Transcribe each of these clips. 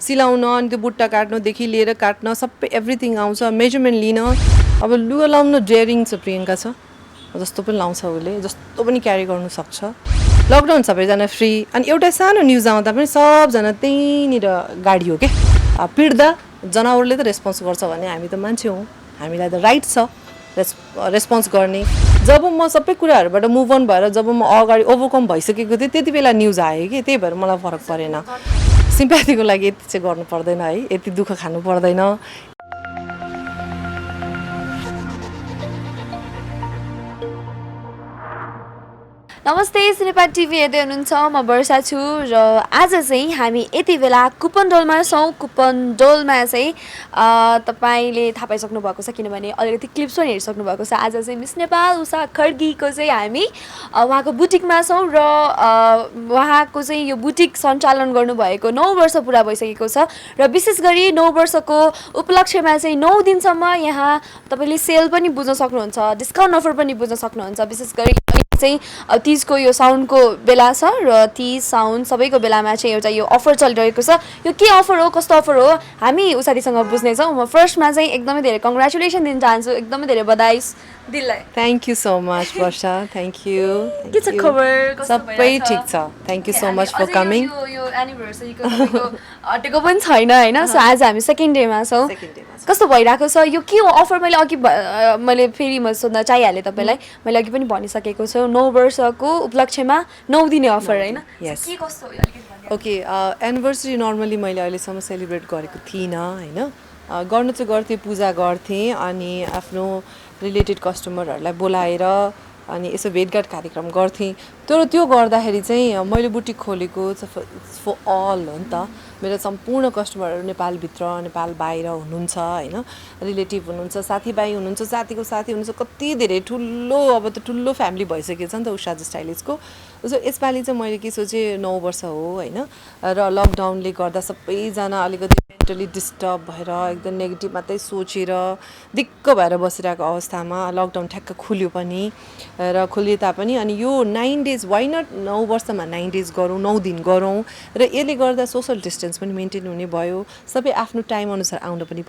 सिलाउन अनि त्यो बुट्टा काट्नुदेखि लिएर काट्न सबै एभ्रिथिङ आउँछ मेजरमेन्ट लिन अब लुगा लाउनु डेयरिङ छ प्रियङ्का छ जस्तो पनि लाउँछ उसले जस्तो पनि क्यारी गर्नु सक्छ लकडाउन सबैजना फ्री अनि एउटा सानो न्युज आउँदा पनि सबजना त्यहीँनिर गाडी हो क्या पिट्दा जनावरले त रेस्पोन्स गर्छ भने हामी त मान्छे हौँ हामीलाई त राइट छ रेस्पोन्स गर्ने जब म सबै कुराहरूबाट मुभ अन भएर जब म अगाडि ओभरकम भइसकेको थिएँ त्यति बेला न्युज आयो कि त्यही भएर मलाई फरक परेन सिम्प्याथीको लागि यति चाहिँ गर्नु पर्दैन है यति दुःख खानु पर्दैन नमस्ते सिनेपा टिभी हेर्दै हुनुहुन्छ म वर्षा छु र आज चाहिँ हामी यति बेला कुपनडोलमा छौँ कुपनडोलमा चाहिँ तपाईँले थाहा पाइसक्नु भएको छ किनभने अलिकति क्लिप्स पनि हेरिसक्नु भएको छ आज चाहिँ मिस नेपाल उषा खड्गीको चाहिँ हामी उहाँको बुटिकमा छौँ र उहाँको चाहिँ यो बुटिक सञ्चालन गर्नुभएको 9 वर्ष पुरा भइसकेको छ र विशेष गरी 9 वर्षको उपलक्ष्यमा चाहिँ 9 दिनसम्म यहाँ तपाईँले सेल पनि बुझ्न सक्नुहुन्छ डिस्काउन्ट अफर पनि बुझ्न सक्नुहुन्छ विशेष गरी चाहिँ तीजको यो साउनको बेला छ र तीज साउन सबैको बेलामा चाहिँ एउटा यो अफर चलिरहेको छ यो के अफर हो कस्तो अफर हो हामी उषादीसँग बुझ्नेछौँ म फर्स्टमा चाहिँ एकदमै धेरै कङ्ग्रेचुलेसन दिन चाहन्छु एकदमै धेरै बधाई दिललाई thank you so much Varsha thank you के छ खबर सबै ठिक छ thank you so much for coming यो एनिभर्सरीको अटेको पनि छैन होइन सो आज हामी सेकेन्ड डेमा छौँ कस्तो भइरहेको छ यो के हो अफर मैले अघि मैले फेरि म सोध्न चाहिहालेँ तपाईँलाई मैले अघि पनि भनिसकेको छु 9 वर्षको उपलक्ष्यमा 9 दिने अफर होइन के कस्तो ओके एनिभर्सरी नर्मली मैले अहिलेसम्म सेलिब्रेट गरेको थिइनँ होइन गर्नु चाहिँ गर्थेँ पूजा गर्थेँ अनि आफ्नो रिलेटेड कस्टमरहरूलाई बोलाएर अनि यसो भेटघाट कार्यक्रम गर्थेँ तर त्यो गर्दाखेरि चाहिँ मैले बुटिक खोलेको फर अल हो नि त मेरो सम्पूर्ण कस्टमरहरू नेपालभित्र नेपाल बाहिर हुनुहुन्छ होइन रिलेटिभ हुनुहुन्छ साथीभाइ हुनुहुन्छ साथीको साथी हुनुहुन्छ कति धेरै ठुलो अब त ठुलो फ्यामिली भइसकेको छ नि त उषा स्टाइलिस्टको सो यसपालि चाहिँ मैले के सोचेँ 9 वर्ष हो होइन र लकडाउनले गर्दा सबैजना अलिकति मेन्टली डिस्टर्ब भएर एकदम नेगेटिभ मात्रै सोचेर दिक्क भएर बसिरहेको अवस्थामा लकडाउन ठ्याक्क खुल्यो पनि र खुल्यो तापनि अनि यो 9 डेज वाइ नट 9 वर्षमा 9 डेज गरौँ 9 दिन गरौँ र यसले गर्दा सोसल डिस्टेन्स पनि मेन्टेन हुने भयो सबै आफ्नो टाइम अनुसार आउन पनि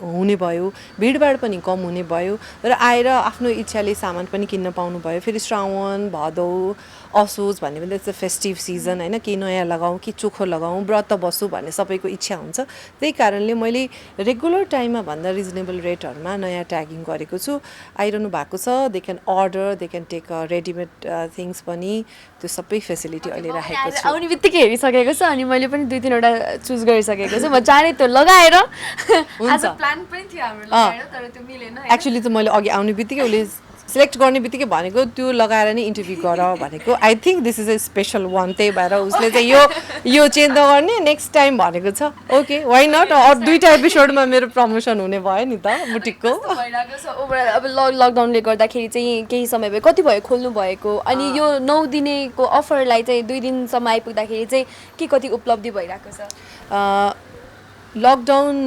हुने भयो भिडभाड पनि कम हुने भयो र आएर आफ्नो इच्छाले सामान पनि किन्न पाउनु भयो फेरि श्रावण भदौ असोज भन्ने पनि इट्स अ फेस्टिभ सिजन होइन के नयाँ लगाऊँ कि चोखो लगाऊँ व्रत बसौँ भन्ने सबैको इच्छा हुन्छ त्यही कारणले मैले रेगुलर टाइममा भन्दा रिजनेबल रेटहरूमा नयाँ ट्यागिङ गरेको छु आइरहनु भएको छ they can order they can take readymade things पनि त्यो सबै फेसिलिटी अहिले राखेको छु आउने बित्तिकै हेरिसकेको छ अनि मैले पनि 2-3 वटा चुज गरिसकेको छु म चाँडै त्यो लगाएर आज प्लान पनि थियो हाम्रो लगाएर तर त्यो मिलेन एक्चुअली त मैले अघि आउने बित्तिकै उसले सिलेक्ट गर्ने बित्तिकै भनेको त्यो लगाएर नै इन्टरभ्यू गर भनेको I think this is a special one त्यही भएर उसले चाहिँ यो चेन्ज नगर्ने नेक्स्ट टाइम भनेको छ ओके वाइ नट अरू 2टा एपिसोडमा मेरो प्रमोसन हुने भयो नि त बुटिकको अब लकडाउनले गर्दाखेरि चाहिँ केही समय भयो कति भयो खोल्नु भएको अनि यो 9 दिनेको अफरलाई चाहिँ 2 दिनसम्म आइपुग्दाखेरि चाहिँ के कति उपलब्धि भइरहेको छ लकडाउन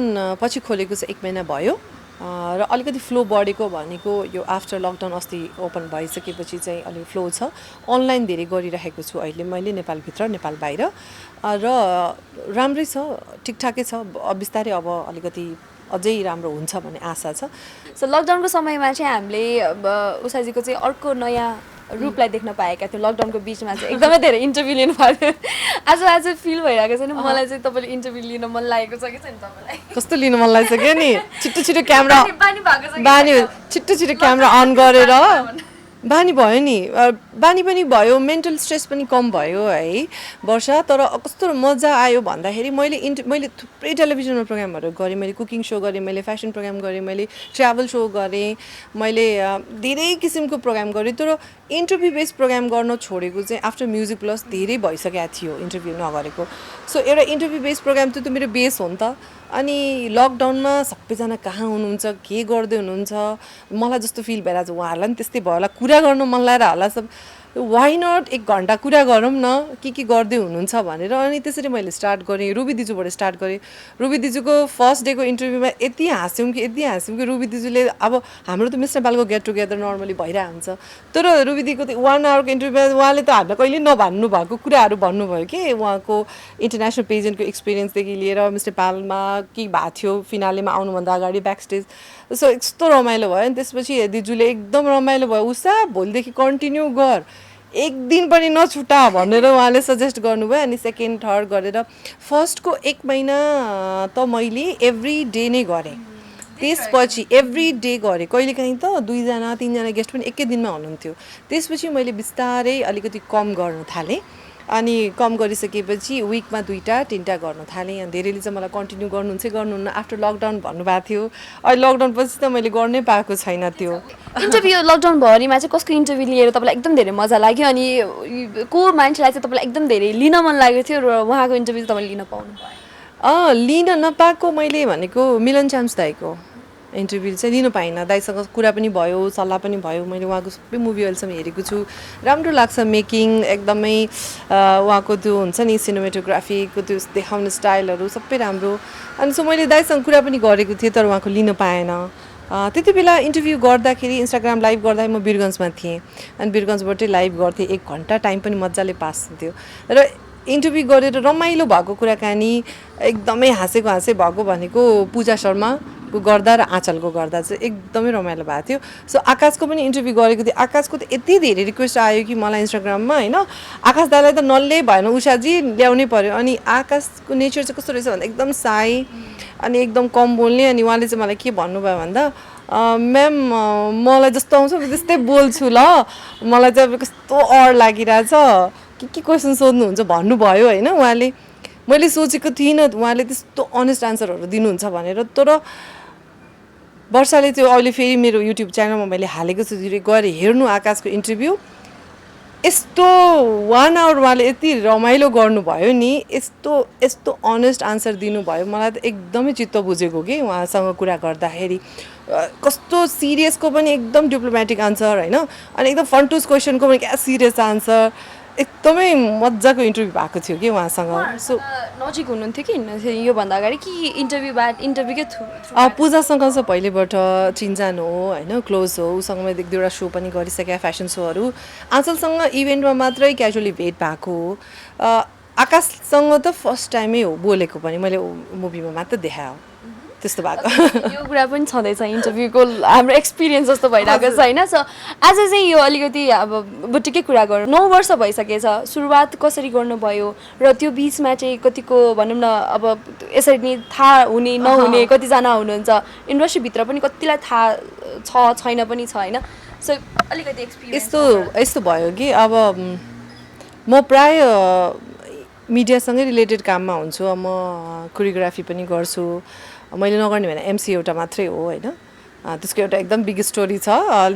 पछि खोलेको चाहिँ 1 महिना भयो र अलिकति फ्लो बढेको भनेको यो आफ्टर लकडाउन अस्ति ओपन भइसकेपछि चाहिँ अलिक फ्लो छ अनलाइन धेरै गरिरहेको छु अहिले मैले नेपालभित्र नेपाल बाहिर र राम्रै छ ठिकठाकै छ बिस्तारै अब अलिकति अझै राम्रो हुन्छ भन्ने आशा छ सो लकडाउनको समयमा चाहिँ हामीले उषाजीको चाहिँ अर्को नयाँ रूपलाई देख्न पाएका थियौँ लकडाउनको बिचमा चाहिँ एकदमै धेरै इन्टरभ्यू लिनु भएको आज फिल भइरहेको छैन मलाई चाहिँ तपाईँले इन्टरभ्यू लिन मन लागेको छ कि छैन तपाईँलाई कस्तो लिनु मन लागिसक्यो नि छिटो क्यामेरा बानी छिटो क्यामेरा अन गरेर बानी भयो नि बानी पनि भयो मेन्टल स्ट्रेस पनि कम भयो है वर्षा तर कस्तो मजा आयो भन्दाखेरि मैले थुप्रै टेलिभिजनमा प्रोग्रामहरू गरेँ मैले कुकिङ सो गरेँ मैले फेसन प्रोग्राम गरेँ मैले ट्राभल सो गरेँ मैले धेरै किसिमको प्रोग्राम गरेँ तर इन्टरभ्यू बेस्ड प्रोग्राम गर्न छोडेको चाहिँ आफ्टर म्युजिक प्लस धेरै भइसकेको थियो इन्टरभ्यू नगरेको सो एउटा इन्टरभ्यू बेस्ड प्रोग्राम त मेरो बेस हो नि त अनि लकडाउनमा सबैजना कहाँ हुनुहुन्छ के गर्दै हुनुहुन्छ मलाई जस्तो फिल भइरहेको छ उहाँहरूलाई पनि त्यस्तै भयो होला कुरा गर्नु मन लागेर होला सब वाइ नट 1 घन्टा कुरा गरौँ न के गर्दै हुनुहुन्छ भनेर अनि त्यसरी मैले स्टार्ट गरेँ रुबी दिजुबाट स्टार्ट गरेँ रुबी दिजुको फर्स्ट डेको इन्टरभ्यूमा यति हाँस्यौँ कि रुबी दिजुले अब हाम्रो त मिस नेपालको गेट टुगेदर नर्मली भइरहेको हुन्छ तर रुबी दिदीको त 1 आवरको इन्टरभ्यूमा उहाँले त हामीलाई कहिले नभन्नु भएको कुराहरू भन्नुभयो कि उहाँको इन्टरनेसनल पेजेन्टको एक्सपिरियन्सदेखि लिएर मिस नेपालमा के भएको थियो फिनालेमा आउनुभन्दा अगाडि ब्याक स्टेज सो यस्तो रमाइलो भयो अनि त्यसपछि दिजुले एकदम रमाइलो भयो उषा भोलिदेखि कन्टिन्यू गर 1 दिन पनि नछुटा भनेर उहाँले सजेस्ट गर्नुभयो अनि सेकेन्ड थर्ड गरेर फर्स्टको 1 महिना त मैले एभ्री डे नै गरेँ त्यसपछि एभ्री डे गरेँ कहिलेकाहीँ त 2 जना 3 जना गेस्ट पनि एकै दिनमा हुनुहुन्थ्यो त्यसपछि मैले बिस्तारै अलिकति कम गर्न थालेँ अनि कम गरिसकेपछि विकमा 2टा 3टा गर्न थालेँ अनि धेरैले चाहिँ मलाई कन्टिन्यू गर्नुहुन्न आफ्टर लकडाउन भन्नुभएको थियो अहिले लकडाउन पछि त मैले गर्नै पाएको छैन त्यो इन्टरभ्यू लकडाउन भरिमा चाहिँ कसको इन्टरभ्यू लिएर तपाईँलाई एकदम धेरै मजा लाग्यो अनि को मान्छेलाई चाहिँ तपाईँलाई एकदम धेरै लिन मन लागेको थियो र उहाँको इन्टरभ्यू तपाईँले लिन पाउनु भयो लिन नपाएको मैले भनेको मिलन चाम्स दाइको इन्टरभ्यू चाहिँ लिनु पाइनँ दाइसँग कुरा पनि भयो सल्लाह पनि भयो मैले उहाँको सबै मुभी अहिलेसम्म हेरेको छु राम्रो लाग्छ मेकिङ एकदमै उहाँको त्यो हुन्छ नि सिनेमेटोग्राफीको त्यो देखाउने स्टाइलहरू सबै राम्रो अनि सो मैले दाइसँग कुरा पनि गरेको थिएँ तर उहाँको लिन पाएन त्यति बेला इन्टरभ्यू गर्दाखेरि इन्स्टाग्राम लाइभ गर्दाखेरि म वीरगन्जमा थिएँ अनि वीरगन्जबाटै लाइभ गर्थेँ 1 घन्टा टाइम पनि मजाले पास हुन्थ्यो र इन्टरभ्यू गरेर रमाइलो भएको कुराकानी एकदमै हाँसे भएको भनेको पूजा शर्माको गर्दा र आँचलको गर्दा चाहिँ एकदमै रमाइलो भएको थियो सो आकाशको पनि इन्टरभ्यू गरेको थिएँ आकाशको त यति धेरै रिक्वेस्ट आयो कि मलाई इन्स्टाग्राममा होइन आकाश दालाई त नल्लै भएन उषाजी ल्याउनै पर्यो अनि आकाशको नेचर चाहिँ कस्तो रहेछ भन्दा एकदम साई अनि एकदम कम बोल्ने अनि उहाँले चाहिँ मलाई के भन्नुभयो भन्दा म्याम मलाई जस्तो आउँछ त्यस्तै बोल्छु ल मलाई चाहिँ अब कस्तो अड लागिरहेछ के क्वेसन सोध्नुहुन्छ भन्नुभयो होइन उहाँले मैले सोचेको थिइनँ उहाँले त्यस्तो अनेस्ट आन्सरहरू दिनुहुन्छ भनेर तर वर्षाले त्यो अहिले फेरि मेरो युट्युब च्यानलमा मैले हालेको छु गएर हेर्नु आकाशको इन्टरभ्यू यस्तो 1 आवर उहाँले यति रमाइलो गर्नुभयो नि यस्तो अनेस्ट आन्सर दिनुभयो मलाई त एकदमै चित्त बुझेको कि उहाँसँग कुरा गर्दाखेरि कस्तो सिरियसको पनि एकदम डिप्लोमेटिक आन्सर होइन अनि एकदम फन्टुस क्वेसनको पनि क्या सिरियस आन्सर एकदमै मजाको इन्टरभ्यू भएको थियो कि उहाँसँग सो नजिक हुनुहुन्थ्यो कि योभन्दा अगाडि कि इन्टरभ्यूकै थ्रु पूजासँग चाहिँ पहिलेबाट चिन्जान हो होइन क्लोज हो उसँग मैले 1-2वटा सो पनि गरिसकेँ फेसन सोहरू आँचलसँग इभेन्टमा मात्रै क्याजुअली भेट भएको हो आकाशसँग त फर्स्ट टाइमै हो बोलेको पनि मैले मुभीमा मात्र देखाएँ हो त्यस्तो भएको यो कुरा पनि छँदैछ इन्टरभ्यूको हाम्रो एक्सपिरियन्स जस्तो भइरहेको छ होइन सो आज चाहिँ यो अलिकति अब बुटिकै कुरा गरौँ 9 वर्ष भइसकेछ सुरुवात कसरी गर्नुभयो र त्यो बिचमा चाहिँ कतिको भनौँ न अब यसरी नै थाहा हुने नहुने कतिजना हुनुहुन्छ इन्डस्ट्रीभित्र पनि कतिलाई थाहा छैन पनि छ होइन सो अलिकति एक्सपिरियन्स यस्तो भयो कि अब म प्राय मिडियासँगै रिलेटेड काममा हुन्छु म कोरियोग्राफी पनि गर्छु मैले नगर्ने भने एमसी एउटा मात्रै हो होइन त्यसको एउटा एकदम बिग स्टोरी छ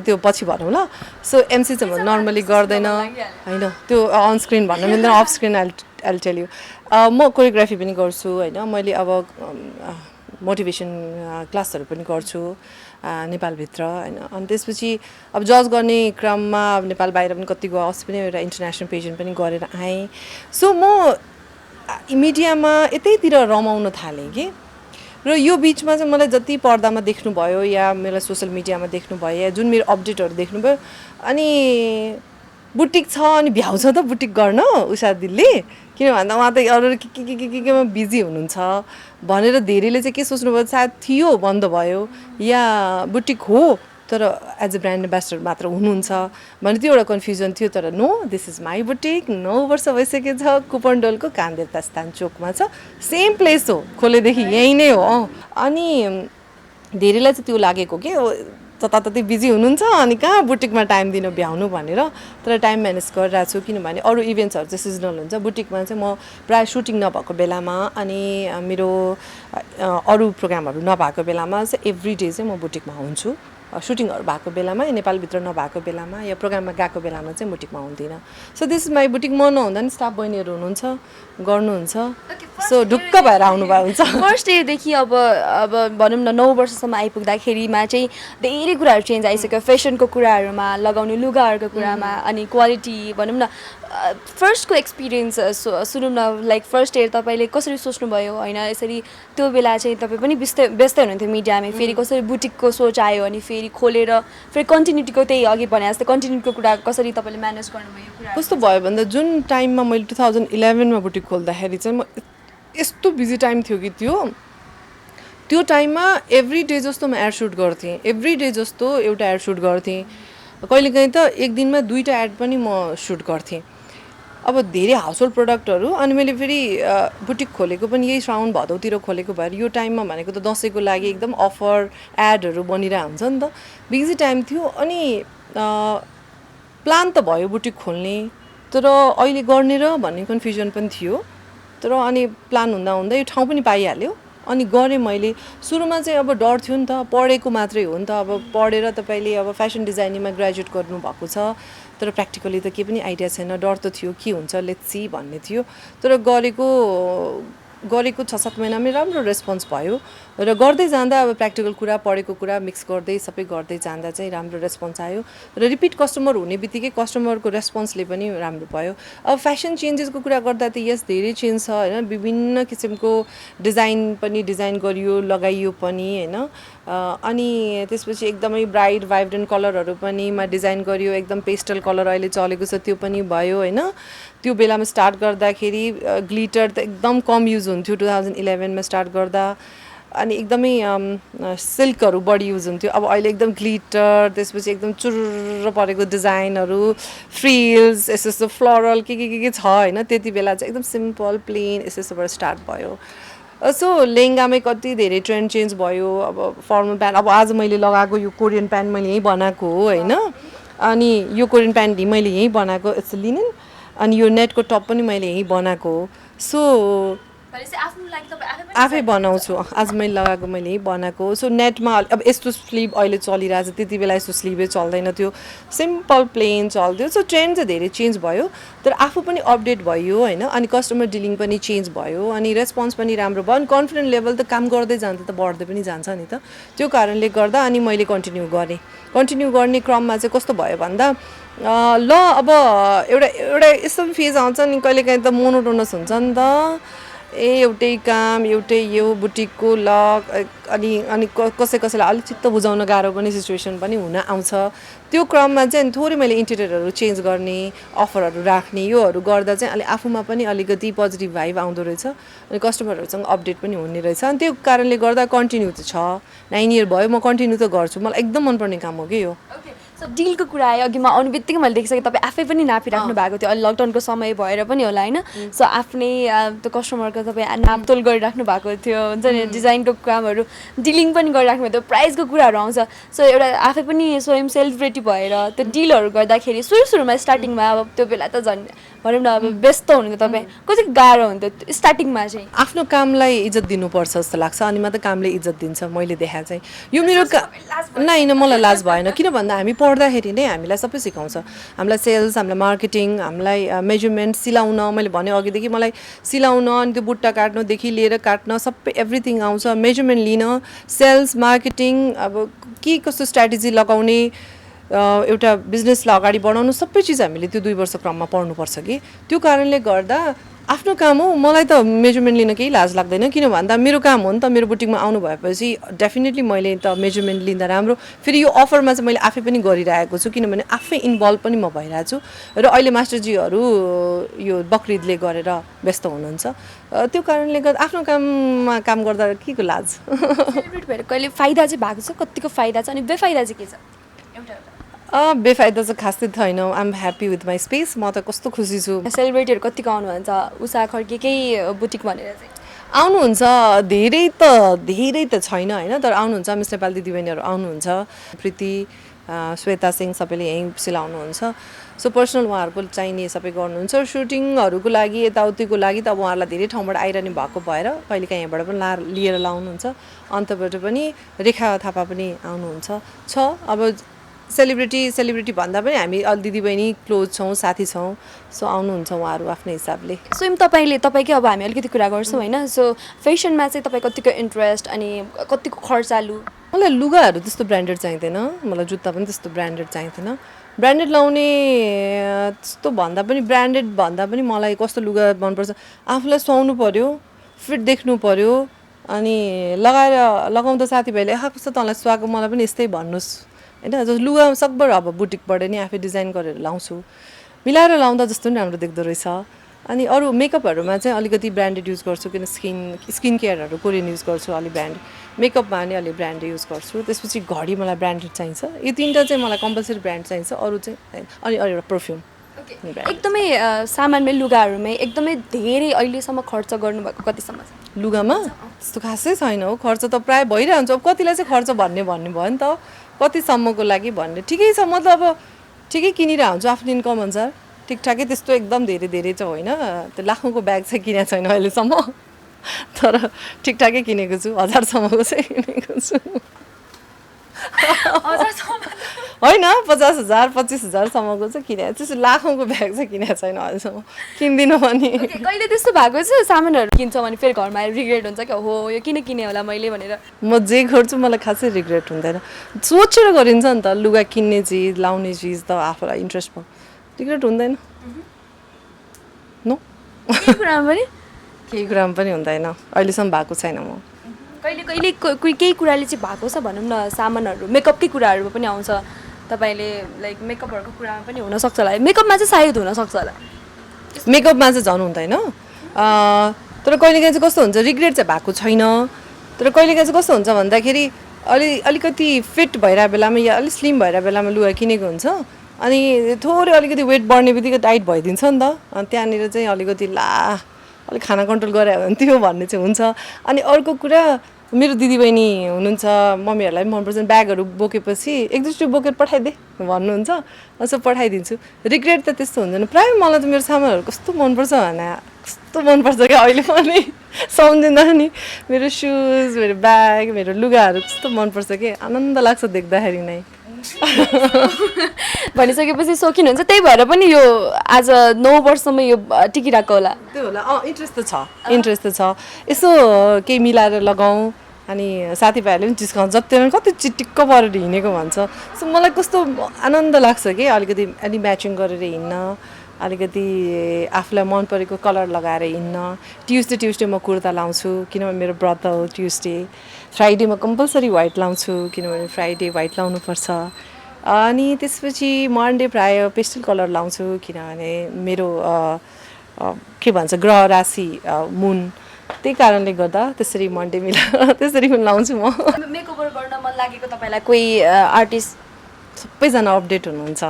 त्यो पछि भनौँ ल सो एमसी चाहिँ म नर्मली गर्दैन होइन त्यो अन स्क्रिन भन्नु मिल्दैन off screen I'll tell you म कोरियोग्राफी पनि गर्छु होइन मैले अब मोटिभेसन क्लासहरू पनि गर्छु नेपालभित्र होइन अनि त्यसपछि अब जज गर्ने क्रममा अब नेपाल बाहिर पनि कति गयो अस्ति पनि एउटा इन्टरनेसनल पेजेन्ट पनि गरेर आएँ सो म मिडियामा यतैतिर रमाउन थालेँ कि र यो बिचमा चाहिँ मलाई जति पर्दामा देख्नुभयो या मलाई सोसियल मिडियामा देख्नुभयो या जुन मेरो अपडेटहरू देख्नुभयो अनि बुटिक छ अनि भ्याउँछ त बुटिक गर्न उषा दिदीले किन भन्दा उहाँ त अरू केमा बिजी हुनुहुन्छ भनेर धेरैले चाहिँ के सोच्नुभयो सायद थियो बन्द भयो या बुटिक हो तर एज अ ब्रान्ड एम्बेसडर मात्र हुनुहुन्छ भने त्यो एउटा कन्फ्युजन थियो तर no this is my boutique 9 वर्ष भइसकेको छ कुपनडोलको कामदेवता स्थान चोकमा छ सेम प्लेस हो खोलेदेखि यहीँ नै हो अनि धेरैलाई चाहिँ त्यो लागेको के जताततै बिजी हुनुहुन्छ अनि कहाँ बुटिकमा टाइम दिन भ्याउनु भनेर तर टाइम म्यानेज गरिरहेको छु किनभने अरू इभेन्ट्सहरू चाहिँ सिजनल हुन्छ बुटिकमा चाहिँ म प्रायः सुटिङ नभएको बेलामा अनि मेरो अरू प्रोग्रामहरू नभएको बेलामा चाहिँ एभ्री डे चाहिँ म बुटिकमा हुन्छु सुटिङहरू भएको बेलामा नेपालभित्र नभएको बेलामा या प्रोग्राममा गएको बेलामा चाहिँ बुटिकमा हुँदिनँ so this is my boutique म नहुँदा नि स्टाफ बहिनीहरू हुनुहुन्छ गर्नुहुन्छ सो ढुक्क भएर आउनुभयो हुन्छ फर्स्ट इयरदेखि अब भनौँ न 9 वर्षसम्म आइपुग्दाखेरिमा चाहिँ धेरै कुराहरू चेन्ज आइसक्यो फेसनको कुराहरूमा लगाउने लुगाहरूको कुरामा अनि क्वालिटी भनौँ न फर्स्टको एक्सपिरियन्स सुनौँ न लाइक फर्स्ट इयर तपाईँले कसरी सोच्नुभयो होइन यसरी त्यो बेला चाहिँ तपाईँ पनि व्यस्तै हुनुहुन्थ्यो मिडियामै फेरि कसरी बुटिकको सोच आयो अनि फेरि खोलेर फेरि कन्टिन्युटीको त्यही अघि भने जस्तै कन्टिन्युटीको कुरा कसरी तपाईँले म्यानेज गर्नुभयो कुरा कस्तो भयो भन्दा जुन टाइममा मैले 2011मा बुटिक खोल्दाखेरि चाहिँ म यस्तो बिजी टाइम थियो कि त्यो टाइममा एभ्री डे जस्तो म एड सुट गर्थेँ एभ्री डे जस्तो एउटा एड सुट गर्थेँ कहिलेकाहीँ त एक दिनमा 2टा एड पनि म सुट गर्थेँ अब धेरै हाउसहोल्ड प्रडक्टहरू अनि मैले फेरि बुटिक खोलेको पनि यही श्रावण भदौतिर खोलेको भएर यो टाइममा भनेको त दसैँको लागि एकदम अफर एडहरू बनिरहेको हुन्छ नि त बिजी टाइम थियो अनि प्लान त भयो बुटिक खोल्ने तर अहिले गर्ने र भन्ने कन्फ्युजन पनि थियो तर अनि प्लान हुँदा हुँदा यो ठाउँ पनि पाइहाल्यो अनि गरेँ मैले सुरुमा चाहिँ अब डर थियो नि त पढेको मात्रै हो नि त अब पढेर तपाईँले अब फेसन डिजाइनिङमा ग्रेजुएट गर्नुभएको छ तर प्र्याक्टिकली त केही पनि आइडिया छैन डर त थियो के हुन्छ लेट्स सी भन्ने थियो तर गरेको 6-7 महिनामै राम्रो रेस्पोन्स भयो र गर्दै जाँदा अब प्र्याक्टिकल कुरा पढेको कुरा मिक्स गर्दै सबै गर्दै जाँदा चाहिँ राम्रो रेस्पोन्स आयो र रिपिट कस्टमर हुने बित्तिकै कस्टमरको रेस्पोन्सले पनि राम्रो भयो अब फेसन चेन्जेसको कुरा गर्दा त यस धेरै चेन्ज छ होइन विभिन्न किसिमको डिजाइन गरियो लगाइयो पनि होइन अनि त्यसपछि एकदमै ब्राइट भाइब्रेन्ट कलरहरू पनि डिजाइन गरियो एकदम पेस्टल कलर अहिले चलेको छ त्यो पनि भयो होइन त्यो बेलामा स्टार्ट गर्दाखेरि ग्लिटर त एकदम कम युज हुन्थ्यो 2011मा स्टार्ट गर्दा अनि एकदमै सिल्कहरू बढी युज हुन्थ्यो अब अहिले एकदम ग्लिटर त्यसपछि एकदम चुर्र परेको डिजाइनहरू फ्रिल्स यस्तो फ्लोरल के छ होइन त्यति बेला चाहिँ एकदम सिम्पल प्लेन यस्तोबाट स्टार्ट भयो सो लेहेङ्गामै कति धेरै ट्रेन्ड चेन्ज भयो अब फर्मल प्यान्ट अब आज मैले लगाएको यो कोरियन प्यान्ट मैले यहीँ बनाएको हो होइन अनि यो कोरियन प्यान्ट मैले यहीँ बनाएको इट्स लिनन अनि यो नेटको टप पनि मैले यहीँ बनाएको हो सो आफै बनाउँछु आज मैले लगाएको मैले यहीँ बनाएको सो नेटमा अब यस्तो स्लिभ अहिले चलिरहेको छ त्यति बेला यस्तो स्लिभै चल्दैन थियो सिम्पल प्लेन चल्थ्यो सो ट्रेन्ड चाहिँ धेरै चेन्ज भयो तर आफू पनि अपडेट भयो होइन अनि कस्टमर डिलिङ पनि चेन्ज भयो अनि रेस्पोन्स पनि राम्रो भयो अनि कन्फिडेन्ट लेभल त काम गर्दै जाँदा त बढ्दै पनि जान्छ नि त त्यो कारणले गर्दा अनि मैले कन्टिन्यू गर्ने क्रममा चाहिँ कस्तो भयो भन्दा ल अब एउटा यस्तो फेज आउँछ नि कहिलेकाहीँ त मोनोटोनस हुन्छ नि त एउटै काम एउटै यो बुटिकको लक अनि कसैलाई अलिक चित्त बुझाउन गाह्रो पनि सिचुएसन पनि हुन आउँछ त्यो क्रममा चाहिँ थोरै मैले इन्टेरियरहरू चेन्ज गर्ने अफरहरू राख्ने योहरू गर्दा चाहिँ अलि आफूमा पनि अलिकति पोजिटिभ भाइब आउँदो रहेछ अनि कस्टमरहरूसँग अपडेट पनि हुने रहेछ अनि त्यो कारणले गर्दा कन्टिन्यू त छ 9 इयर भयो म कन्टिन्यू त गर्छु मलाई एकदम मनपर्ने काम हो कि यो सो डिलको कुरा आयो अघि म आउने बित्तिकै मैले देखिसकेँ तपाईँ आफै पनि नापिराख्नु भएको थियो अहिले लकडाउनको समय भएर पनि होला होइन सो आफ्नै त्यो कस्टमरको तपाईँ नापतोल गरिराख्नु भएको थियो हुन्छ नि डिजाइनको कामहरू डिलिङ पनि गरिराख्नु भएको थियो प्राइसको कुराहरू आउँछ सो एउटा आफै पनि स्वयं सेलिब्रेटी भएर त्यो डिलहरू गर्दाखेरि सुरुमा स्टार्टिङमा अब त्यो बेला त झन् भनौँ न अब व्यस्त हुनुहुन्थ्यो तपाईँ कति गाह्रो हुन्थ्यो स्टार्टिङमा चाहिँ आफ्नो कामलाई इज्जत दिनुपर्छ जस्तो लाग्छ अनि मात्रै कामले इज्जत दिन्छ मैले देखा चाहिँ यो मेरो होइन मलाई लाज भएन किन भन्दा हामी पढ्दाखेरि नै हामीलाई सबै सिकाउँछ हामीलाई सेल्स हामीलाई मार्केटिङ हामीलाई मेजरमेन्ट सिलाउन मैले भने अघिदेखि मलाई सिलाउन अनि त्यो बुट्टा काट्नुदेखि लिएर काट्न सबै एभ्रिथिङ आउँछ मेजरमेन्ट लिन सेल्स मार्केटिङ अब के कस्तो स्ट्राटेजी लगाउने एउटा बिजनेसलाई अगाडि बढाउनु सबै चिज हामीले त्यो 2 वर्ष क्रममा पढ्नुपर्छ कि त्यो कारणले गर्दा आफ्नो काम हो मलाई त मेजरमेन्ट लिन केही लाज लाग्दैन किन भन्दा मेरो काम हो नि त मेरो बुटिकमा आउनु भएपछि डेफिनेटली मैले त मेजरमेन्ट लिँदा राम्रो फेरि यो अफरमा चाहिँ मैले आफै पनि गरिरहेको छु किनभने आफै इन्भल्भ पनि म भइरहेको छु र अहिले मास्टरजीहरू यो बकरिदले गरेर व्यस्त हुनुहुन्छ त्यो कारणले गर्दा आफ्नो काममा काम गर्दा के को लाज सेलिब्रेट भएर कहिले फाइदा चाहिँ भएको छ कतिको फाइदा छ अनि बेफाइदा चाहिँ के छ बेफाइदा चाहिँ खासै छैन I'm happy with my space म त कस्तो खुसी छु सेलिब्रेटीहरू कतिको आउनुहुन्छ उषा खड्केकै बुटिक भनेर चाहिँ आउनुहुन्छ धेरै त छैन होइन तर आउनुहुन्छ मिस नेपाल दिदीबहिनीहरू आउनुहुन्छ प्रीति श्वेता सिंह सबैले यहीँ सिलाउनुहुन्छ सो पर्सनल उहाँहरूको चाहिने सबै गर्नुहुन्छ सुटिङहरूको लागि यताउतिको लागि त अब उहाँहरूलाई धेरै ठाउँबाट आइरहने भएको भएर कहिलेकाहीँ यहाँबाट पनि लिएर लाउनुहुन्छ अन्तबाट पनि रेखा थापा पनि आउनुहुन्छ अब सेलिब्रिटी भन्दा पनि हामी दिदीबहिनी क्लोज छौँ साथी छौँ सो आउनुहुन्छ उहाँहरू आफ्नै हिसाबले स्वयं तपाईँकै अब हामी अलिकति कुरा गर्छौँ होइन सो फेसनमा चाहिँ तपाईँ कतिको इन्ट्रेस्ट अनि कतिको खर्चालु मलाई लुगाहरू त्यस्तो ब्रान्डेड चाहिँदैन मलाई जुत्ता पनि त्यस्तो ब्रान्डेड चाहिँदैन ब्रान्डेड लाउने त्यस्तो भन्दा पनि ब्रान्डेड भन्दा पनि मलाई कस्तो लुगा मनपर्छ आफूलाई सुहाउनु पऱ्यो फिट देख्नु पऱ्यो अनि लगाउँदा साथीभाइले कस्तो तँलाई सुहाएको मलाई पनि यस्तै भन्नुहोस् होइन लुगा सकभर अब बुटिकबाट नि आफै डिजाइन गरेर लाउँछु मिलाएर लाउँदा जस्तो नि राम्रो देख्दो रहेछ अनि अरू मेकअपहरूमा चाहिँ अलिकति ब्रान्डेड युज गर्छु किन स्किन केयरहरू कोरियन युज गर्छु अलि ब्रान्ड मेकअपमा नि अलि ब्रान्डेड युज गर्छु त्यसपछि घडी मलाई ब्रान्डेड चाहिन्छ यो तिनवटा चाहिँ मलाई कम्पलसरी ब्रान्ड चाहिन्छ अरू चाहिँ अनि एउटा पर्फ्युम एकदमै सामान्य लुगाहरूमै एकदमै धेरै अहिलेसम्म खर्च गर्नुभएको कतिसम्म छ लुगामा त्यस्तो खासै छैन हो खर्च त प्रायः भइरहन्छ अब कतिलाई चाहिँ खर्च भन्ने भयो नि त कतिसम्मको लागि भन्ने ठिकै छ मतलब अब ठिकै किनिरहेको हुन्छु आफ्नो इन्कम अनुसार ठिकठाकै त्यस्तो एकदम धेरै चाहिँ होइन त्यो लाखौँको ब्याग चाहिँ किनेको छैन अहिलेसम्म तर ठिकठाकै किनेको छु 1000सम्मको चाहिँ किनेको छु होइन 50,000 25,000सम्मको चाहिँ किनेको त्यस्तो लाखौँको ब्याग चाहिँ किनेको छैन अहिलेसम्म किन्दिनँ भने कहिले त्यस्तो भएको छ सामानहरू किन्छौँ भने फेरि घरमा आएर रिग्रेट हुन्छ कि हो यो किन किने होला मैले भनेर म जे गर्छु मलाई खासै रिग्रेट हुँदैन सोचेर गरिन्छ नि त लुगा किन्ने चिज लाउने चिज त आफूलाई इन्ट्रेस्ट भयो रिग्रेट हुँदैन नो केही कुरामा पनि हुँदैन अहिलेसम्म भएको छैन म कहिले केही कुराले चाहिँ भएको छ भनौँ न सामानहरू मेकअपकै कुराहरू पनि आउँछ तपाईँले लाइक मेकअपहरूको कुरामा पनि हुनसक्छ होला मेकअपमा चाहिँ सायद हुनसक्छ होला मेकअपमा चाहिँ झन् हुँदैन तर कहिलेकाहीँ चाहिँ कस्तो हुन्छ रिग्रेट चाहिँ भएको छैन तर कहिलेकाहीँ चाहिँ कस्तो हुन्छ भन्दाखेरि अलिकति फिट भइरहेको बेलामा या अलिक स्लिम भइरहेको बेलामा लुगा किनेको हुन्छ अनि थोरै अलिकति वेट बढ्ने बित्तिकै टाइट भइदिन्छ नि त अनि त्यहाँनिर चाहिँ अलिकति अलिक खाना कन्ट्रोल गरे हुन्थ्यो भन्ने चाहिँ हुन्छ अनि अर्को कुरा मेरो दिदीबहिनी हुनुहुन्छ मम्मीहरूलाई पनि मनपर्छ ब्यागहरू बोकेपछि एक दुईचोटि बोकेर पठाइदे भन्नुहुन्छ यसो पठाइदिन्छु रिग्रेट त त्यस्तो हुँदैन प्रायः मलाई त मेरो सामानहरू कस्तो मनपर्छ भने कस्तो मनपर्छ क्या अहिले पनि सम्झिँदा नि मेरो सुज मेरो ब्याग मेरो लुगाहरू कस्तो मनपर्छ कि आनन्द लाग्छ देख्दाखेरि नै भनिसकेपछि सोखिन हुन्छ त्यही भएर पनि यो आज 9 वर्षसम्म यो टिकिरहेको होला त्यो होला इन्ट्रेस्ट त छ यसो केही मिलाएर लगाउँ अनि साथीभाइहरूले पनि डिस्काउन्ट जति कति चिटिक्क परेर हिँडेको भन्छ सो मलाई कस्तो आनन्द लाग्छ कि अलिकति अलि म्याचिङ गरेर हिँड्न अलिकति आफूलाई मन परेको कलर लगाएर हिँड्न ट्युसडे म कुर्ता लाउँछु किनभने मेरो व्रत हो ट्युसडे फ्राइडेमा कम्पलसरी व्हाइट लाउँछु किनभने फ्राइडे व्हाइट लाउनुपर्छ अनि त्यसपछि मन्डे प्रायः पेस्टल कलर लाउँछु किनभने मेरो के भन्छ ग्रह राशि मुन त्यही कारणले गर्दा त्यसरी मन्डे मिलाएर त्यसरी पनि लाउँछु म मेकओभर गर्न मन लागेको तपाईँलाई कोही आर्टिस्ट सबैजना अपडेट हुनुहुन्छ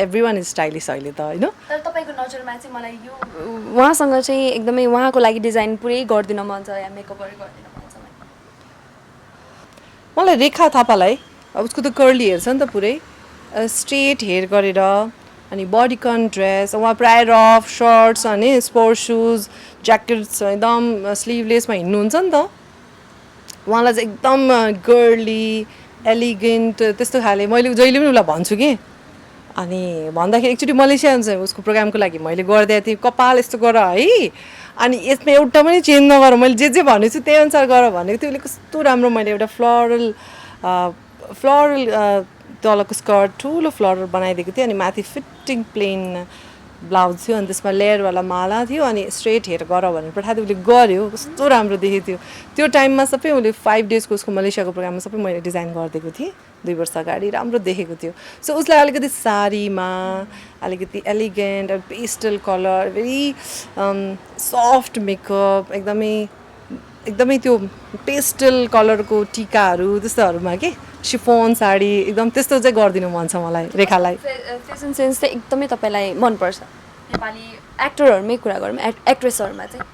एभ्रिवान इज स्टाइलिस अहिले त होइन तर तपाईँको नजरमा चाहिँ मलाई यो उहाँसँग चाहिँ एकदमै उहाँको लागि डिजाइन पुरै गरिदिन मन छ या मेकओभर गरिदिन मन छ मलाई रेखा थापालाई उसको त कर्ली हेयर छ नि त पुरै स्ट्रेट हेयर गरेर अनि बडीकन ड्रेस उहाँ प्रायः रफ सर्ट्स अनि स्पोर्ट्स सुज ज्याकेट्स एकदम स्लिभलेसमा हिँड्नुहुन्छ नि त उहाँलाई चाहिँ एकदम गर्ली एलिगेन्ट त्यस्तो खाले मैले जहिले पनि उसलाई भन्छु कि अनि भन्दाखेरि एकचोटि मलेसिया चाहिँ उसको प्रोग्रामको लागि मैले गरिदिएको थिएँ कपाल यस्तो गर है अनि यसमा एउटा पनि चेन्ज नगर मैले जे भनेको छु त्यही अनुसार गर भनेको थियो उसले कस्तो राम्रो मैले एउटा फ्लोरल तलको स्कर्ट ठुलो फ्लोरल बनाइदिएको थिएँ अनि माथि फिटिङ प्लेन ब्लाउज थियो अनि त्यसमा लेयरवाला माला थियो अनि स्ट्रेट हेयर गर भनेर पठाएको उसले गर्यो कस्तो राम्रो देखेको थियो त्यो टाइममा सबै उसले 5 डेजको उसको मलेसियाको प्रोग्राममा सबै मैले डिजाइन गरिदिएको थिएँ 2 वर्ष अगाडि राम्रो देखेको थियो सो उसलाई अलिकति साडीमा अलिकति elegant pastel colour very soft makeup एकदमै त्यो पेस्टल कलरको टिकाहरू त्यस्तोहरूमा के शिफोन साडी एकदम त्यस्तो चाहिँ गरिदिनु मन छ मलाई रेखालाई फेसन सेन्स चाहिँ एकदमै तपाईँलाई मनपर्छ नेपाली एक्टरहरूमै कुरा गरौँ एक्ट्रेसहरूमा चाहिँ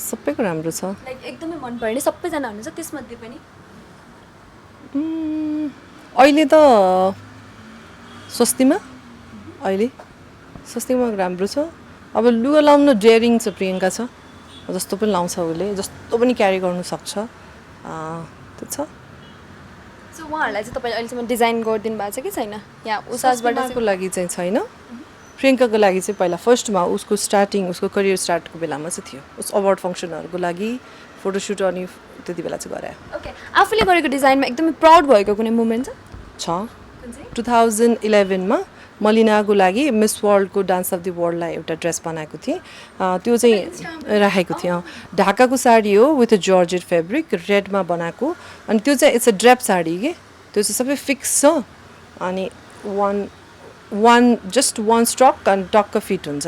सबैको राम्रो छ लाइक एकदमै मनपर्ने सबैजना हुनुहुन्छ त्यसमध्ये पनि अहिले त स्वस्तिमा अहिले स्वस्तिमा राम्रो छ अब लुगा लाउनु डेयरिङ छ प्रियङ्का छ जस्तो पनि लाउँछ उसले जस्तो पनि क्यारी गर्नु सक्छ त्यो छ सो उहाँहरूलाई चाहिँ तपाईँले अहिलेसम्म डिजाइन गरिदिनु भएको छ कि छैन यहाँ उसासबाट को लागि चाहिँ छैन प्रियङ्काको लागि चाहिँ पहिला फर्स्टमा उसको स्टार्टिङ उसको करियर स्टार्टको बेलामा चाहिँ थियो उस अवार्ड फङ्सनहरूको लागि फोटोसुट अनि त्यति बेला चाहिँ गरायो ओके आफूले गरेको डिजाइनमा एकदमै प्राउड भएको कुनै मुमेन्ट छ 2011मा मलिनाको लागि मिस वर्ल्डको डान्स अफ द वर्ल्डलाई एउटा ड्रेस बनाएको थिएँ त्यो चाहिँ राखेको थिएँ ढाकाको साडी हो विथ अ जर्जेट फेब्रिक रेडमा बनाएको अनि त्यो चाहिँ इट्स अ ड्रेप साडी के त्यो चाहिँ सबै फिक्स छ अनि जस्ट वान स्ट्रक अनि टक्क फिट हुन्छ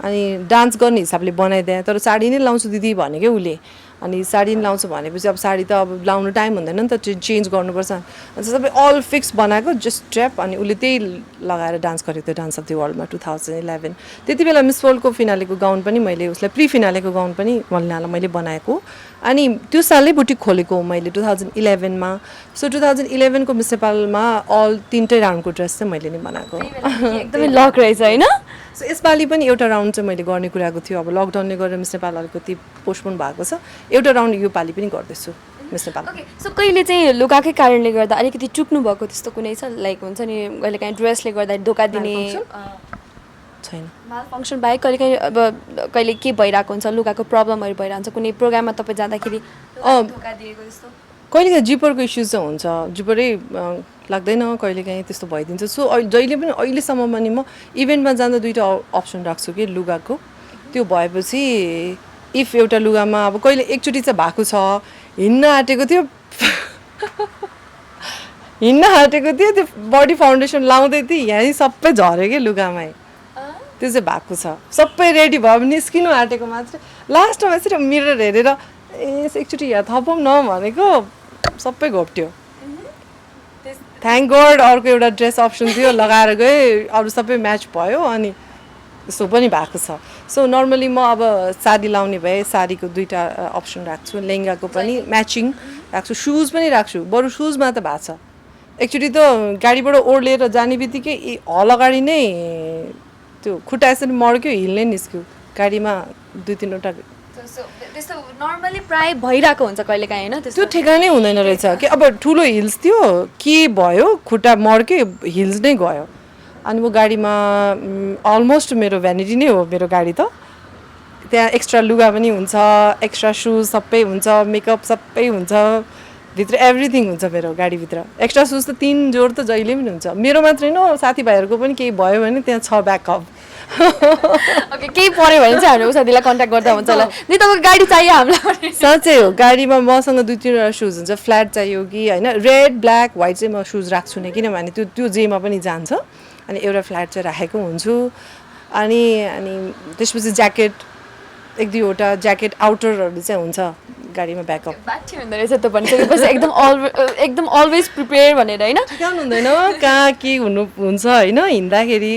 अनि डान्स गर्ने हिसाबले बनाइदिएँ तर साडी नै लाउँछु दिदी भनेकै उसले अनि साडी नै लाउँछु भनेपछि अब साडी त अब लाउनु टाइम हुँदैन नि त चेन्ज गर्नुपर्छ अनि सबै अल फिक्स बनाएको जस्ट ड्रेप अनि उसले त्यही लगाएर डान्स गरेको थियो डान्स अफ द वर्ल्डमा 2011 त्यति बेला मिस वर्ल्डको फिनालेको गाउन पनि मैले उसलाई प्री फिनालेको गाउन पनि मलिनालाई मैले बनाएको अनि त्यो सालै बुटिक खोलेको मैले 2011मा सो 2011को मिस नेपालमा अल 3टै राउन्डको ड्रेस चाहिँ मैले नै बनाएको एकदमै लक रहेछ होइन सो यसपालि पनि एउटा राउन्ड चाहिँ मैले गर्ने कुराको थियो अब लकडाउनले गर्दा मिस नेपाल अलिकति पोस्टपोन भएको छ एउटा राउन्ड यो पालि पनि गर्दैछु मिस नेपाल ओके सो कहिले चाहिँ लुगाकै कारणले गर्दा अलिकति चुक्नु भएको त्यस्तो कुनै छ लाइक हुन्छ नि कहिले काहीँ ड्रेसले गर्दा धोका दिने छैन माल फङ्सन बाहेक कहिले काहीँ अब कहिले के भइरहेको हुन्छ लुगाको प्रब्लमहरू भइरहन्छ कुनै प्रोग्राममा तपाईँ जाँदाखेरि धोका दिएको त्यस्तो कहिलेकाहीँ जिपरको इस्युज चाहिँ हुन्छ जिपरै लाग्दैन कहिलेकाहीँ त्यस्तो भइदिन्छ सो जहिले पनि अहिलेसम्म पनि म इभेन्टमा जाँदा दुईवटा अप्सन राख्छु कि लुगाको त्यो भएपछि इफ एउटा लुगामा अब कहिले एकचोटि चाहिँ भएको छ हिँड्न आँटेको थियो त्यो बडी फाउन्डेसन लाउँदै थिएँ यहाँ सबै झऱ्यो कि लुगामै त्यो चाहिँ भएको छ सबै रेडी भयो भने निस्किनु आँटेको मात्रै लास्टमा यसरी मिरर हेरेर एकचोटि यहाँ थपौँ न भनेको सबै घोप्ट्यो थ्याङ्क गड अर्को एउटा ड्रेस अप्सन थियो लगाएर गएँ अरू सबै म्याच भयो अनि यस्तो पनि भएको छ सो नर्मली म अब साडी लाउने भए साडीको दुईवटा अप्सन राख्छु लेहेङ्गाको पनि म्याचिङ राख्छु सुज पनि राख्छु बरु सुजमा त भएको छ एकचोटि त गाडीबाट ओर्लिएर जाने बित्तिकै हल अगाडि नै त्यो खुट्टा यसरी मड्क्यो हिल नै निस्क्यो गाडीमा 2-3वटा त्यस्तो नर्मली प्राय भइरहेको हुन्छ कहिले काहीँ होइन त्यो ठेगानै हुँदैन रहेछ कि अब ठुलो हिल्स थियो के भयो खुट्टा मड्क्यो हिल्स नै गयो अनि म गाडीमा अलमोस्ट मेरो भ्यानिटी नै हो मेरो गाडी त त्यहाँ एक्स्ट्रा लुगा पनि हुन्छ एक्स्ट्रा सुज सबै हुन्छ मेकअप सबै हुन्छ भित्र एभ्रिथिङ हुन्छ मेरो गाडीभित्र एक्स्ट्रा सुज त 3 जोड त जहिले पनि हुन्छ मेरो मात्रै न साथीभाइहरूको पनि केही भयो भने त्यहाँ छ ब्याकअप ओके केही पऱ्यो भने चाहिँ हामीले साथीलाई कन्ट्याक्ट गर्दा हुन्छ होला नि तपाईँको गाडी चाहियो हामीलाई साँच्चै हो गाडीमा मसँग 2-3वटा सुज हुन्छ फ्ल्याट चाहियो कि होइन रेड ब्ल्याक व्हाइट चाहिँ म सुज राख्छु नै किनभने त्यो जेमा पनि जान्छ अनि एउटा फ्ल्याट चाहिँ राखेको हुन्छु अनि त्यसपछि ज्याकेट 1-2वटा ज्याकेट आउटरहरू चाहिँ हुन्छ गाडीमा ब्याकअप बाठी हुँदो रहेछ त भनिसकेपछि एकदम अलवेज प्रिपेयर भनेर होइन ठिकान हुँदैन कहाँ के हुन्छ होइन हिँड्दाखेरि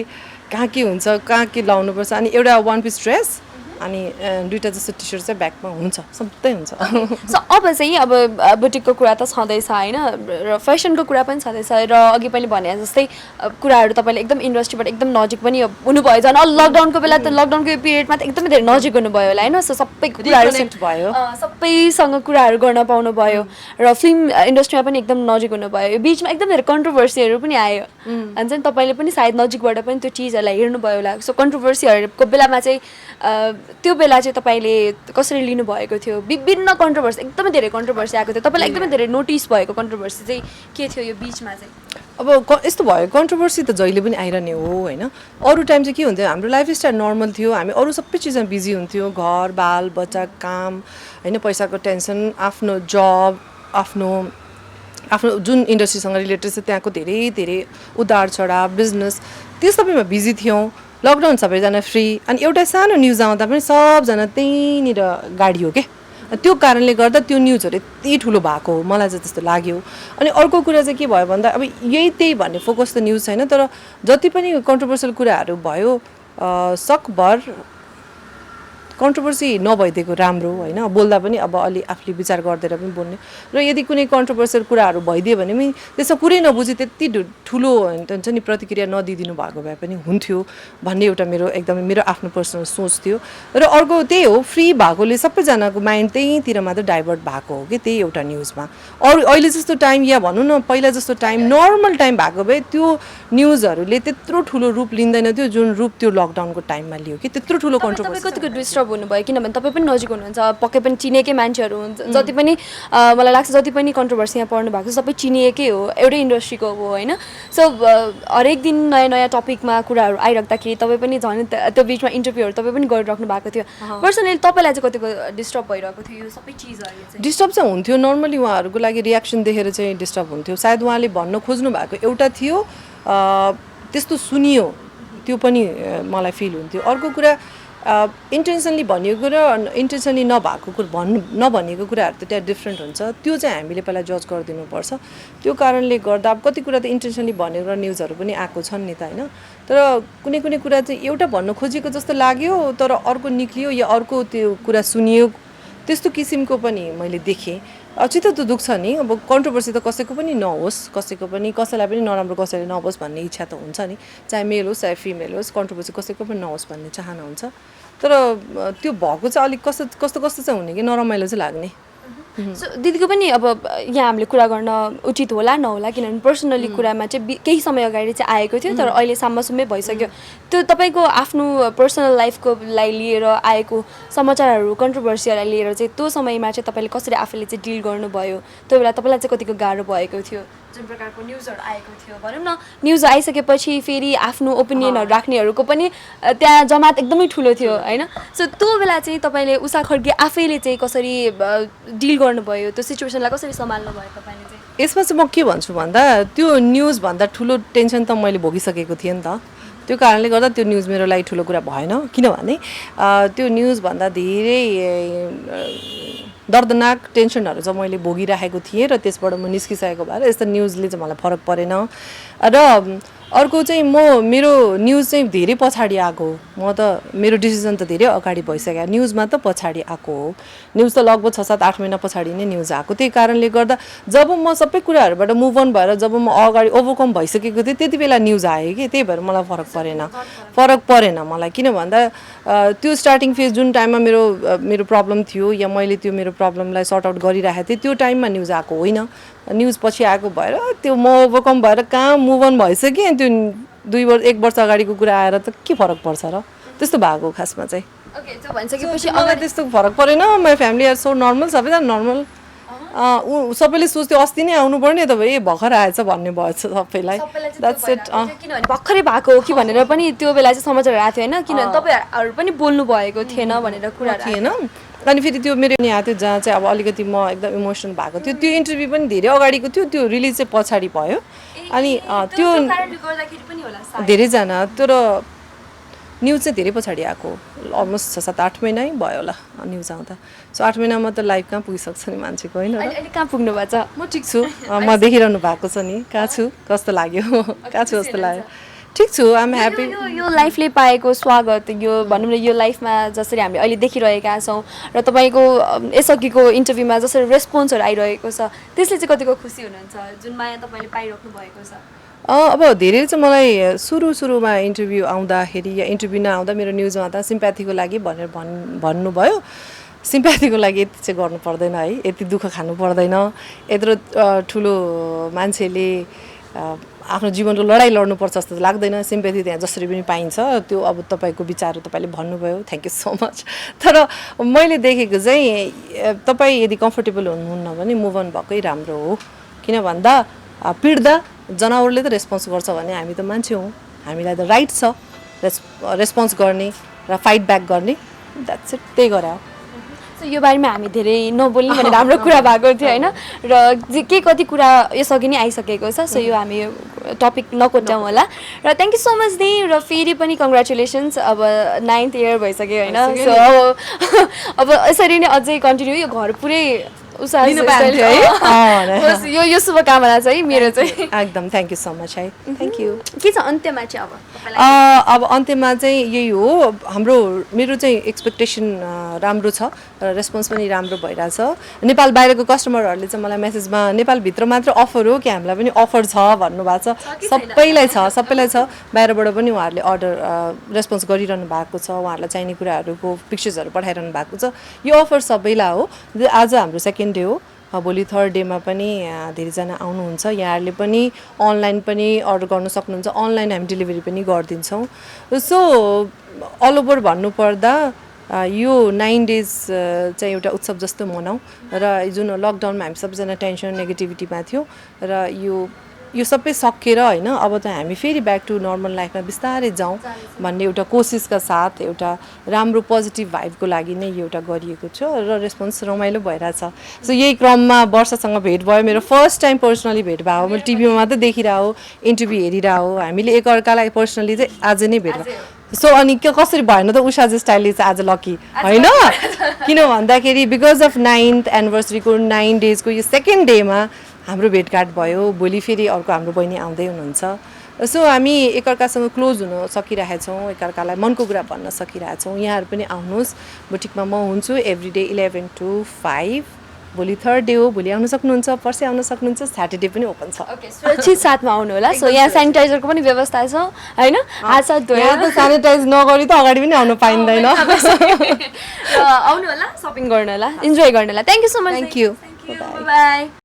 कहाँ के हुन्छ कहाँ के लाउनुपर्छ अनि एउटा वान पिस ड्रेस अनि दुईवटा जस्तो टी सर्ट चाहिँ ब्यागमा हुन्छ सधैँ हुन्छ सो अब चाहिँ अब बुटिकको कुरा त छँदैछ होइन र फेसनको कुरा पनि छँदैछ र अघि पनि भने जस्तै कुराहरू तपाईँले एकदम इन्डस्ट्रीबाट एकदम नजिक पनि हुनुभयो झन् लकडाउनको बेला त लकडाउनको पिरियडमा त एकदमै धेरै नजिक हुनुभयो होला होइन सो सबै कुराहरू भयो सबैसँग कुराहरू गर्न पाउनुभयो र फिल्म इन्डस्ट्रीमा पनि एकदम नजिक हुनुभयो यो बिचमा एकदम धेरै कन्ट्रोभर्सीहरू पनि आयो अनि चाहिँ तपाईँले पनि सायद नजिकबाट पनि त्यो चिजहरूलाई हेर्नुभयो होला सो कन्ट्रोभर्सीहरूको बेलामा चाहिँ त्यो बेला चाहिँ तपाईँले कसरी लिनुभएको थियो विभिन्न कन्ट्रोभर्सी एकदमै धेरै कन्ट्रोभर्सी आएको थियो तपाईँलाई एकदमै धेरै नोटिस भएको कन्ट्रोभर्सी चाहिँ के थियो यो बिचमा चाहिँ अब यस्तो भयो कन्ट्रोभर्सी त जहिले पनि आइरहने हो होइन अरू टाइम चाहिँ के हुन्थ्यो हाम्रो लाइफस्टाइल नर्मल थियो हामी अरू सबै चिजमा बिजी हुन्थ्यौँ घर बाल बच्चा काम होइन पैसाको टेन्सन आफ्नो जब आफ्नो जुन इन्डस्ट्रीसँग रिलेटेड छ त्यहाँको धेरै धेरै उतार चढाव बिजनेस त्यो सबैमा बिजी थियौँ लकडाउन सबैजना फ्री अनि एउटा सानो न्युज आउँदा पनि सबजना त्यहीँनिर गाडी हो क्या त्यो कारणले गर्दा त्यो न्युजहरू यति ठुलो भएको हो मलाई चाहिँ त्यस्तो लाग्यो अनि अर्को कुरा चाहिँ के भयो भन्दा अब त्यही भन्ने फोकस त न्युज छैन तर जति पनि कन्ट्रोभर्सियल कुराहरू भयो सकभर कन्ट्रोभर्सी नभइदिएको राम्रो होइन बोल्दा पनि अब अलि आफूले विचार गरिदिएर पनि बोल्ने र यदि कुनै कन्ट्रोभर्सियल कुराहरू भइदियो भने पनि त्यसमा कुरै नबुझी त्यति ठुलो हुन्छ नि प्रतिक्रिया नदिइदिनु भएको भए पनि हुन्थ्यो भन्ने एउटा मेरो एकदमै मेरो आफ्नो पर्सनल सोच थियो र अर्को त्यही हो फ्री भएकोले सबैजनाको माइन्ड त्यहीँतिर मात्र डाइभर्ट भएको हो कि त्यही एउटा न्युजमा अरू अहिले जस्तो टाइम या भनौँ न पहिला जस्तो टाइम नर्मल टाइम भएको भए त्यो न्युजहरूले त्यत्रो ठुलो रूप लिँदैन थियो जुन रूप त्यो लकडाउनको टाइममा लियो कि त्यत्रो ठुलो तपाईँ कतिको डिस्टर्ब हुनुभयो किनभने तपाईँ पनि नजिक हुनुहुन्छ पक्कै पनि चिनेकै मान्छेहरू हुन्छ जति पनि मलाई लाग्छ जति पनि कन्ट्रोभर्सीमा पर्नु भएको छ सबै चिनिएकै हो एउटै इन्डस्ट्रीको हो होइन सो हरेक दिन नयाँ नयाँ टपिकमा कुराहरू आइराख्दाखेरि तपाईँ पनि झन् त्यो बिचमा इन्टरभ्यूहरू तपाईँ पनि गरिराख्नु भएको थियो पर्सनली तपाईँलाई चाहिँ कतिको डिस्टर्ब भइरहेको थियो यो सबै चिजहरू चाहिँ डिस्टर्ब चाहिँ हुन्थ्यो नर्मली उहाँहरूको लागि रियाक्सन देखेर चाहिँ डिस्टर्ब हुन्थ्यो सायद उहाँले भन्न खोज्नु भएको एउटा थियो त्यस्तो सुनियो त्यो पनि मलाई फिल हुन्थ्यो अर्को कुरा इन्टेन्सनली भनिएको र इन्टेन्सनली नभएको कुरा नभनिएको कुराहरू त त्यहाँ डिफ्रेन्ट हुन्छ त्यो चाहिँ हामीले पहिला जज गरिदिनुपर्छ त्यो कारणले गर्दा अब कति कुरा त इन्टेन्सनली भनेको न्युजहरू पनि आएको छन् नि त होइन तर कुनै कुनै कुरा चाहिँ एउटा भन्न खोजेको जस्तो लाग्यो तर अर्को निक्लियो या अर्को त्यो कुरा सुनियो त्यस्तो किसिमको पनि मैले देखेँ चित्त त दुख्छ नि अब कन्ट्रोभर्सी त कसैको पनि नहोस् कसैको पनि कसैलाई पनि नराम्रो कसैले नहोस् भन्ने इच्छा त हुन्छ नि चाहे मेल होस् चाहे फिमेल होस् कन्ट्रोभर्सी कसैको पनि नहोस् भन्ने चाहना हुन्छ तर त्यो भएको चाहिँ अलिक कस्तो कस्तो कस्तो चाहिँ हुने कि नरमाइलो चाहिँ लाग्ने सो दिदीको पनि अब यहाँ हामीले कुरा गर्न उचित होला नहोला किनभने पर्सनली कुरामा चाहिँ केही समय अगाडि चाहिँ आएको थियो तर अहिले सामसुमै भइसक्यो त्यो तपाईँको आफ्नो पर्सनल लाइफको लागि लिएर आएको समाचारहरू कन्ट्रोभर्सीहरूलाई लिएर चाहिँ त्यो समयमा चाहिँ तपाईँले कसरी आफूले चाहिँ डिल गर्नुभयो त्यो बेला तपाईँलाई चाहिँ कतिको गाह्रो भएको थियो जुन प्रकारको न्युजहरू आएको थियो भनौँ न न्युज आइसकेपछि फेरि आफ्नो ओपिनियनहरू राख्नेहरूको पनि त्यहाँ जमात एकदमै ठुलो थियो होइन सो त्यो बेला चाहिँ तपाईँले उषा खड्गे आफैले चाहिँ कसरी डिल गर्नुभयो त्यो सिचुएसनलाई कसरी सम्हाल्नु भयो तपाईँले चाहिँ यसमा चाहिँ म के भन्छु भन्दा त्यो न्युजभन्दा ठुलो टेन्सन त मैले भोगिसकेको थिएँ नि त त्यो कारणले गर्दा त्यो न्युज मेरो लागि ठुलो कुरा भएन किनभने त्यो न्युजभन्दा धेरै दर्दनाक टेन्सनहरू चाहिँ मैले भोगिराखेको थिएँ र त्यसबाट म निस्किसकेको भएर यस्तो न्युजले चाहिँ मलाई फरक परेन र अर्को चाहिँ मेरो न्युज चाहिँ धेरै पछाडि आएको हो म त मेरो डिसिजन त धेरै अगाडि भइसक्यो न्युजमा त पछाडि आएको हो न्युज त लगभग 6-7-8 महिना पछाडि नै न्युज आएको त्यही कारणले गर्दा जब म सबै कुराहरूबाट मुभ अन भएर जब म अगाडि ओभरकम भइसकेको थिएँ त्यति बेला न्युज आयो कि त्यही भएर मलाई फरक परेन मलाई किन भन्दा त्यो स्टार्टिङ फेज जुन टाइममा मेरो प्रब्लम थियो या मैले त्यो मेरो प्रब्लमलाई सर्ट आउट गरिरहेको थिएँ त्यो टाइममा न्युज आएको होइन न्युज पछि आएको भएर त्यो म ओभरकम भएर कहाँ मुभ अन भइसकेँ अनि त्यो 1 वर्ष अगाडिको कुरा आएर त के फरक पर्छ र त्यस्तो भएको खासमा चाहिँ ओके त्यो भनिसकेपछि मलाई त्यस्तो फरक परेन my family are so normal सबैजना नर्मल सबैले सोच्थ्यो अस्ति नै आउनुपर्ने त ए भर्खर आएछ भन्ने भएछ सबैलाई द्याट्स इट किनभने भर्खरै भएको हो कि भनेर पनि त्यो बेला चाहिँ समाचारहरू आएको थियो होइन किनभने तपाईँहरू पनि बोल्नु भएको थिएन भनेर कुरा थिएन अनि फेरि त्यो मेरो यहाँ थियो जहाँ चाहिँ अब अलिकति म एकदम इमोसनल भएको थियो त्यो इन्टरभ्यू पनि धेरै अगाडिको थियो त्यो रिलिज चाहिँ पछाडि भयो अनि त्यो धेरैजना तर न्युज चाहिँ धेरै पछाडि आएको अलमोस्ट 6-7-8 महिना भयो होला न्युज आउँदा सो 8 महिनामा त लाइफ कहाँ पुगिसक्छ नि मान्छेको होइन कहाँ पुग्नु भएको छ म ठिक छु म देखिरहनु भएको छ नि कहाँ छु कस्तो लाग्यो कहाँ छु जस्तो लाग्यो ठिक छु आइ एम ह्याप्पी यो लाइफले पाएको स्वागत यो भनौँ न यो लाइफमा जसरी हामीले अहिले देखिरहेका छौँ र तपाईँको यसअघिको इन्टरभ्यूमा जसरी रेस्पोन्सहरू आइरहेको छ त्यसले चाहिँ कतिको खुसी हुनुहुन्छ जुन माया तपाईँले पाइराख्नु भएको छ अब धेरै चाहिँ मलाई सुरुमा इन्टरभ्यू आउँदाखेरि या इन्टरभ्यू नआउँदा मेरो न्युजमा आउँदा सिम्प्याथीको लागि भनेर भन्नुभयो सिम्प्याथीको लागि यति चाहिँ गर्नु पर्दैन है यति दुःख खानु पर्दैन यत्रो ठुलो मान्छेले आफ्नो जीवनको लडाइँ लड्नुपर्छ जस्तो लाग्दैन सिम्प्याथी त्यहाँ जसरी पनि पाइन्छ त्यो अब तपाईँको विचार तपाईँले भन्नुभयो थ्याङ्क यू सो मच तर मैले देखेको चाहिँ तपाईँ यदि कम्फर्टेबल हुनुहुन्न भने मुभ अन भएकै राम्रो हो किन भन्दा पिड्दा जनावरले त रेस्पोन्स गर्छ भने हामी त मान्छे हौँ हामीलाई त राइट छ रेस्पोन्स गर्ने र फाइट ब्याक गर्ने द्याट्स इट त्यही गरे सो यो बारेमा हामी धेरै नबोल्ने भने राम्रो कुरा भएको थियो होइन र के कति कुरा यसअघि नै आइसकेको छ सो यो हामी टपिक नकोट्याउँ होला र थ्याङ्क यू सो मच दी र फेरि पनि कङ्ग्रेचुलेसन्स अब 9th इयर भइसक्यो होइन सो अब यसरी नै अझै कन्टिन्यू यो घर पुरै उषा लिनु पाएको थियो है होस्, यो शुभकामना चाहिँ मेरो चाहिँ एकदम थ्याङ्क यू सो मच है थ्याङ्क यू के छ अन्त्यमा चाहिँ अब तपाईँलाई? अब अन्त्यमा चाहिँ यही हो मेरो चाहिँ एक्सपेक्टेसन राम्रो छ र रेस्पोन्स पनि राम्रो भइरहेछ। नेपाल बाहिरको कस्टमरहरूले चाहिँ मलाई मेसेजमा नेपालभित्र मात्र अफर हो कि हामीलाई पनि अफर छ भन्नुभएको छ। सबैलाई छ बाहिरबाट पनि उहाँहरूले अर्डर रेस्पोन्स गरिरहनु भएको छ, उहाँहरूलाई चाहिने कुराहरूको पिक्चर्सहरू पठाइरहनु भएको छ। यो अफर सबैलाई हो। आज हाम्रो सेकेन्ड डे हो, भोलि थर्ड डेमा पनि धेरैजना आउनुहुन्छ। यहाँहरूले पनि अनलाइन पनि अर्डर गर्नु सक्नुहुन्छ, अनलाइन हामी डेलिभरी पनि गरिदिन्छौँ। सो अल ओभर भन्नुपर्दा यो 9 days चाहिँ एउटा उत्सव जस्तो मनाउँ र जुन लकडाउनमा हामी सबैजना टेन्सन नेगेटिभिटीमा थियो र यो सबै सकेर होइन अब त हामी फेरि ब्याक टु नर्मल लाइफमा बिस्तारै जाउँ भन्ने एउटा कोसिसका साथ एउटा राम्रो पोजिटिभ भाइबको लागि नै यो एउटा गरिएको छ र रेस्पोन्स रमाइलो भइरहेछ। सो यही क्रममा वर्षसँग भेट भयो, मेरो फर्स्ट टाइम पर्सनली भेट भयो। मैले टिभीमा मात्रै देखिरहेको, इन्टरभ्यू हेरिरहेको, हामीले एकअर्कालाई पर्सनली चाहिँ आज नै भेट भयो। सो अनि कसरी भएन त उषा स्टाइलले चाहिँ आज लकी होइन, किन भन्दाखेरि बिकज अफ 9th एनिभर्सरीको 9 daysको यो सेकेन्ड डेमा हाम्रो भेटघाट भयो। भोलि फेरि अर्को हाम्रो बहिनी आउँदै हुनुहुन्छ। सो हामी एकअर्कासँग क्लोज हुन सकिरहेछौँ, एकअर्कालाई मनको कुरा भन्न सकिरहेछौँ। यहाँहरू पनि आउनुहोस्, बुटिकमा म हुन्छु एभ्री डे 11 to 5। भोलि थर्ड डे हो, भोलि आउन सक्नुहुन्छ, पर्सि आउन सक्नुहुन्छ, स्याटरडे पनि ओपन छ। सुरक्षित साथमा आउनु होला। सो यहाँ सेनिटाइजरको पनि व्यवस्था छ होइन, हात साथ धोएर त सेनिटाइज नगरी त अगाडि पनि आउनु पाइँदैन। आउनु होला, सपिङ गर्नु होला, इन्जोय गर्नु होला। Thank you so much. Thank you, by.